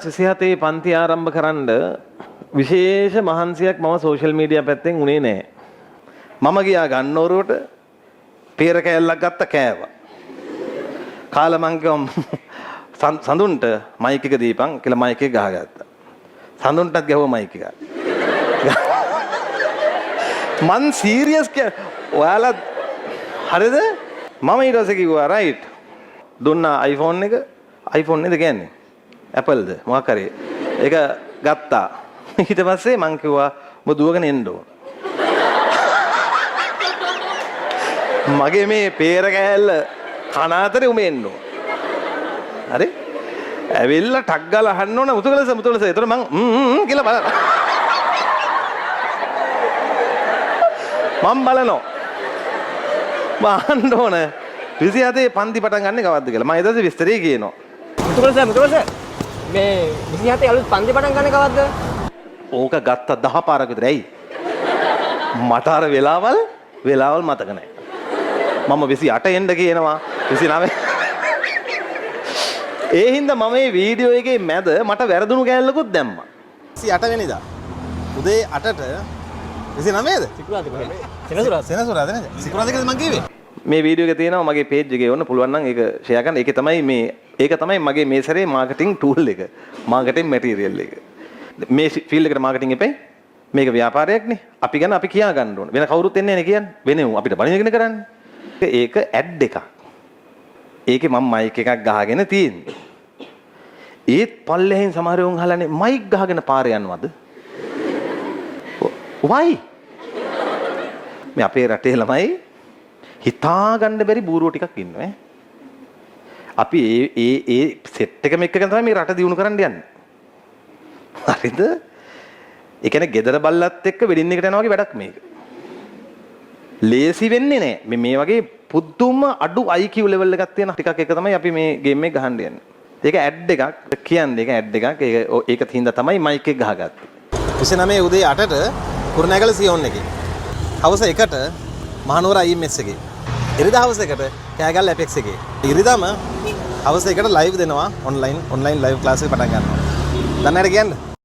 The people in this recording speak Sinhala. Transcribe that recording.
27 පන්ති ආරම්භ කරන්න විශේෂ මහන්සියක් මම සෝෂල් මීඩියා පැත්තෙන් උනේ නැහැ. මම ගියා ගන්නෝරුවට පෙර කෑල්ලක් ගත්ත කෑවා. කාලා මං කිව්වා සඳුන්ට මයික් එක දීපන් කියලා මයික් එක ගහගත්තා. සඳුන්ටත් ගැහුවා මයික් එක. මං සීරියස් ඔයාලා හරිද? මම ඊට පස්සේ කිව්වා රයිට්. දුන්නා iPhone එක. iPhone නේද කියන්නේ? Apple ද මොකක් හරි. ඒක ගත්තා. ඊට පස්සේ මං කිව්වා ඔබ දුවගෙන එන්න ඕන. මගේ මේ peer කෑල්ල කන අතරේ උඹ එන්න ඕන. හරි? ඇවිල්ලා ටක් ගාලා අහන්න ඕන මුතුකලස. ඒතර මං කියලා බලන්න. මම බලනවා. බාන්න ඕන 27 පන්ති පටන් ගන්න කවද්ද කියලා. මම ඊට පස්සේ විස්තරේ කියනවා. මුතුකලස මේ 27 අලුත් පන්ති පටන් ගන්න කවද්ද? ඕක ගත්ත 10 පාරක් විතර. ඇයි? මට අර වෙලාවල් මතක නැහැ. මම 28 එන්න කියනවා 29. ඒ හින්දා මම මේ වීඩියෝ එකේ මැද මට වැරදුණු කෑල්ලකුත් දැම්මා. 28 වෙනිදා උදේ 8ට 29ද? සෙනසුරාද නේද? සිකුරාදා මං කිව්වේ. මේ වීඩියෝ එක තියෙනවා මගේ page එකේ ඕන්න පුළුවන් නම් ඒක share කරන්න. ඒක තමයි මගේ මේ සැරේ marketing tool එක. marketing material එක. මේ field එකට marketing එපේ. මේක ව්‍යාපාරයක්නේ. අපි ගැන අපි කියා ගන්න ඕන. වෙන කවුරුත් එන්නේ නැහැ කියන්නේ. වෙන අපිට බණිනගෙන කරන්නේ. ඒක ad එකක්. ඒකේ මම mic එකක් ගහගෙන තියෙන්නේ. ඒත් පල්ලෙහෙන් සමහර උන් හලන්නේ mic ගහගෙන පාරේ යනවද? why? මේ අපේ රටේ ළමයි හිතා ගන්න බැරි බූරුවෝ ටිකක් ඉන්නවා. අපි ඒ සෙට් එකම එක්කගෙන තමයි මේ රට දියුණු කරන්න යන්නේ. හරිද? ඒ කියන්නේ gedara බල්ලත් එක්ක වෙඩින් එකට යනවා වගේ වැඩක් මේක. ලේසි වෙන්නේ නැහැ. මේ වගේ පුදුම අඩු IQ level එකක් තියෙන ටිකක් එක තමයි අපි මේ ගේම් එක ගහන්න යන්නේ. ඒක ඇඩ් එකක් කියන්නේ ඒක ඇඩ් එකක්. ඒක තින්දා තමයි මයික් එක ගහගත්තේ. 29 උදේ 8ට කුරුණෑගල සියොන් එකේ. හවස 1ට මහනුවර IMS එකේ. ඉරිදා හවස 1ට කෑගල්ල Apex එකේ. ඉරිදාම හවස 1ට ලයිව් දෙනවා ඔන්ලයින් ලයිව් ක්ලාස් එක පටන් ගන්නවා. දන්නවද කියන්නේ?